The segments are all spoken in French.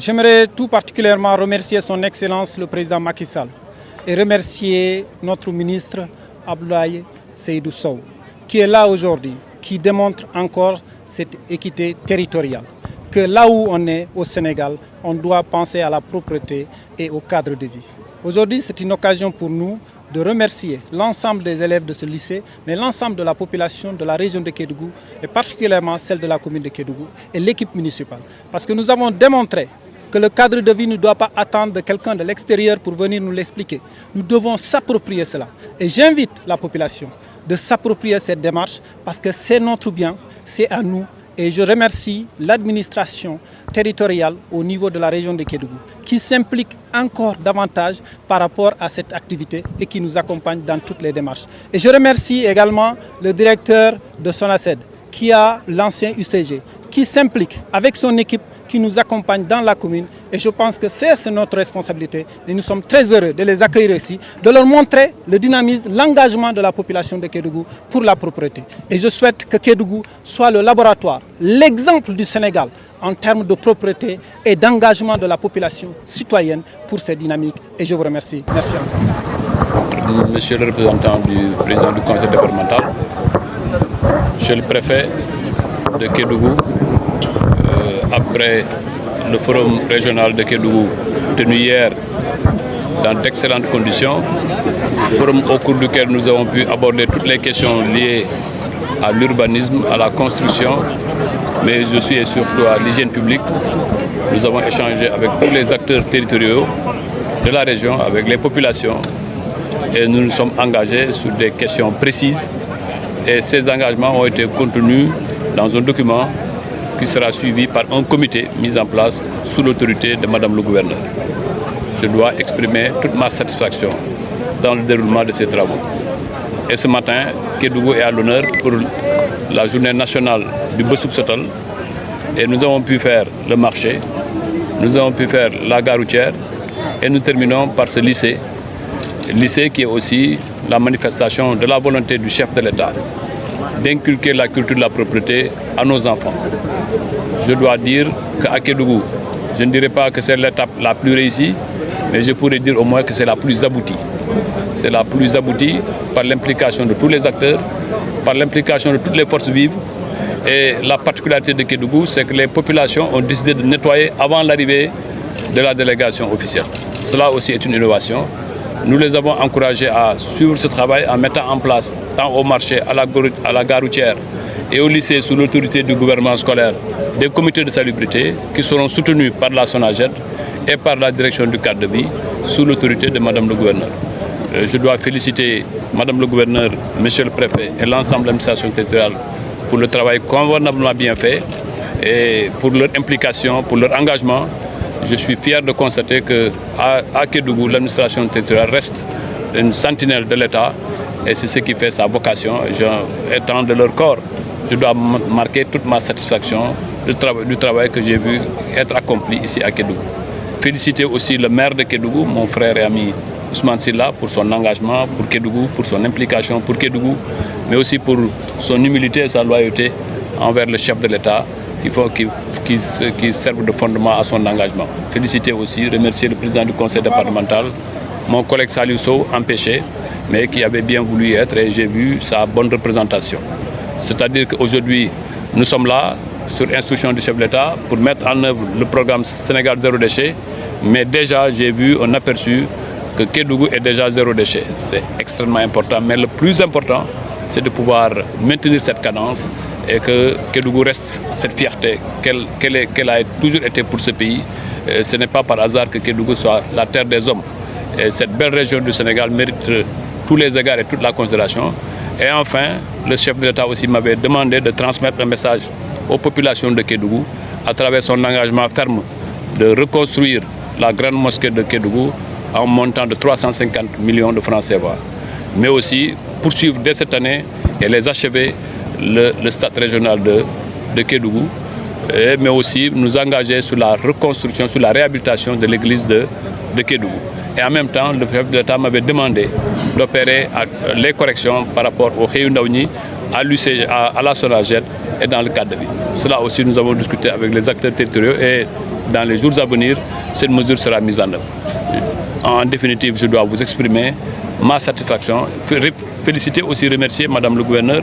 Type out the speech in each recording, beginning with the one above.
J'aimerais tout particulièrement remercier son Excellence le Président Macky Sall et remercier notre ministre Abdoulaye Seydou Sow, qui est là aujourd'hui, qui démontre encore cette équité territoriale. Que là où on est au Sénégal, on doit penser à la propreté et au cadre de vie. Aujourd'hui, c'est une occasion pour nous de remercier l'ensemble des élèves de ce lycée, mais l'ensemble de la population de la région de Kédougou et particulièrement celle de la commune de Kédougou et l'équipe municipale. Parce que nous avons démontré que le cadre de vie ne doit pas attendre quelqu'un de l'extérieur pour venir nous l'expliquer. Nous devons s'approprier cela. Et j'invite la population de s'approprier cette démarche parce que c'est notre bien, c'est à nous. Et je remercie l'administration territoriale au niveau de la région de Kédougou qui s'implique encore davantage par rapport à cette activité et qui nous accompagne dans toutes les démarches. Et je remercie également le directeur de SONACED qui a l'ancien UCG, qui s'implique avec son équipe, qui nous accompagne dans la commune. Et je pense que c'est notre responsabilité. Et nous sommes très heureux de les accueillir ici, de leur montrer le dynamisme, l'engagement de la population de Kédougou pour la propreté. Et je souhaite que Kédougou soit le laboratoire, l'exemple du Sénégal en termes de propreté et d'engagement de la population citoyenne pour cette dynamique. Et je vous remercie. Merci encore. Monsieur le représentant du président du conseil départemental, monsieur le préfet de Kédougou, après le forum régional de Kédougou tenu hier dans d'excellentes conditions, forum au cours duquel nous avons pu aborder toutes les questions liées à l'urbanisme, à la construction, mais aussi et surtout à l'hygiène publique. Nous avons échangé avec tous les acteurs territoriaux de la région, avec les populations, et nous nous sommes engagés sur des questions précises. Et ces engagements ont été contenus dans un document qui sera suivi par un comité mis en place sous l'autorité de Madame le gouverneur. Je dois exprimer toute ma satisfaction dans le déroulement de ces travaux. Et ce matin, Kédougou est à l'honneur pour la journée nationale du Bosouk Sotal. Et nous avons pu faire le marché, nous avons pu faire la gare routière et nous terminons par ce lycée. Lycée qui est aussi la manifestation de la volonté du chef de l'État d'inculquer la culture de la propreté à nos enfants. Je dois dire qu'à Kédougou, je ne dirais pas que c'est l'étape la plus réussie, mais je pourrais dire au moins que c'est la plus aboutie. C'est la plus aboutie par l'implication de tous les acteurs, par l'implication de toutes les forces vives. Et la particularité de Kédougou, c'est que les populations ont décidé de nettoyer avant l'arrivée de la délégation officielle. Cela aussi est une innovation. Nous les avons encouragés à suivre ce travail en mettant en place, tant au marché, à la gare routière et au lycée sous l'autorité du gouvernement scolaire, des comités de salubrité qui seront soutenus par la SONAGED et par la direction du cadre de vie sous l'autorité de Madame le gouverneur. Je dois féliciter Madame le gouverneur, Monsieur le préfet et l'ensemble de l'administration territoriale pour le travail convenablement bien fait et pour leur implication, pour leur engagement. Je suis fier de constater qu'à Kédougou, l'administration territoriale reste une sentinelle de l'État et c'est ce qui fait sa vocation. Étant de leur corps, je dois marquer toute ma satisfaction du travail que j'ai vu être accompli ici à Kédougou. Féliciter aussi le maire de Kédougou, mon frère et ami Ousmane Silla, pour son engagement pour Kédougou, pour son implication pour Kédougou, mais aussi pour son humilité et sa loyauté envers le chef de l'État qui servent de fondement à son engagement. Féliciter aussi, remercier le président du conseil départemental, mon collègue Saliou Sow, empêché, mais qui avait bien voulu y être et j'ai vu sa bonne représentation. C'est-à-dire qu'aujourd'hui, nous sommes là, sur instruction du chef de l'État, pour mettre en œuvre le programme Sénégal zéro déchet, mais déjà j'ai vu un aperçu que Kédougou est déjà zéro déchet. C'est extrêmement important, mais le plus important, c'est de pouvoir maintenir cette cadence et que Kédougou reste cette fierté qu'elle a toujours été pour ce pays. Ce n'est pas par hasard que Kédougou soit la terre des hommes. Et cette belle région du Sénégal mérite tous les égards et toute la considération. Et enfin, le chef de l'État aussi m'avait demandé de transmettre un message aux populations de Kédougou à travers son engagement ferme de reconstruire la grande mosquée de Kédougou à un montant de 350 millions de francs CFA. Mais aussi poursuivre dès cette année et les achever le stade régional de Kédougou, mais aussi nous engager sur la reconstruction, sur la réhabilitation de l'église de Kédougou. Et en même temps, le chef de l'État m'avait demandé d'opérer les corrections par rapport au Xeyu Ndaw Ñi, à la SONAGED et dans le cadre de vie. Cela aussi, nous avons discuté avec les acteurs territoriaux et dans les jours à venir, cette mesure sera mise en œuvre. En définitive, je dois vous exprimer ma satisfaction, féliciter aussi, remercier Madame le gouverneur,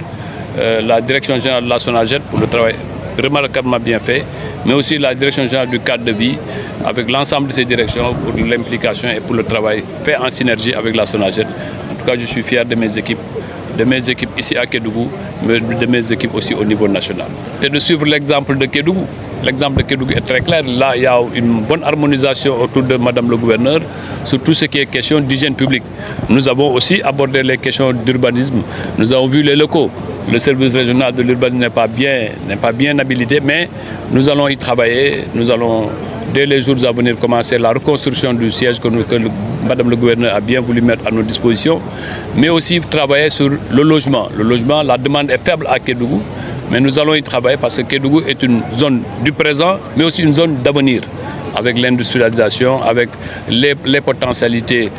la direction générale de la SONAGED pour le travail remarquablement bien fait, mais aussi la direction générale du cadre de vie, avec l'ensemble de ces directions pour l'implication et pour le travail fait en synergie avec la SONAGED. En tout cas, je suis fier de mes équipes ici à Kédougou, mais de mes équipes aussi au niveau national. Et de suivre l'exemple de Kédougou. L'exemple de Kédougou est très clair. Là, il y a une bonne harmonisation autour de Madame le gouverneur sur tout ce qui est question d'hygiène publique. Nous avons aussi abordé les questions d'urbanisme. Nous avons vu les locaux. Le service régional de l'urbanisme n'est pas bien habilité, mais nous allons y travailler. Nous allons, dès les jours à venir, commencer la reconstruction du siège que Madame le gouverneur a bien voulu mettre à nos dispositions, mais aussi travailler sur le logement. Le logement, la demande est faible à Kédougou, mais nous allons y travailler parce que Kédougou est une zone du présent, mais aussi une zone d'avenir, avec l'industrialisation, avec les potentialités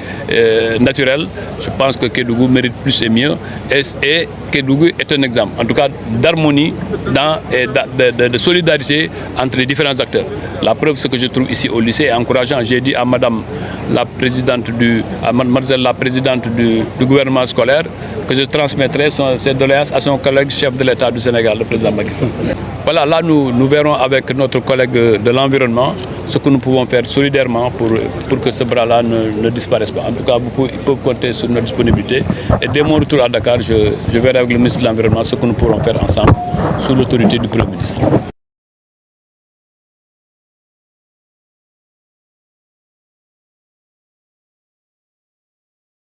naturelles. Je pense que Kédougou mérite plus et mieux. Et Kédougou est un exemple, en tout cas, d'harmonie et de solidarité entre les différents acteurs. La preuve, ce que je trouve ici au lycée est encourageant. J'ai dit à Madame la présidente Mademoiselle la présidente du gouvernement scolaire que je transmettrai ses doléances à son collègue chef de l'État du Sénégal, le président Macky Sall. Voilà, là nous verrons avec notre collègue de l'environnement ce que nous pouvons faire solidairement pour que ce bras-là ne disparaisse pas. En tout cas, ils peuvent compter sur notre disponibilité. Et dès mon retour à Dakar, je verrai avec le ministre de l'Environnement ce que nous pourrons faire ensemble sous l'autorité du Premier ministre.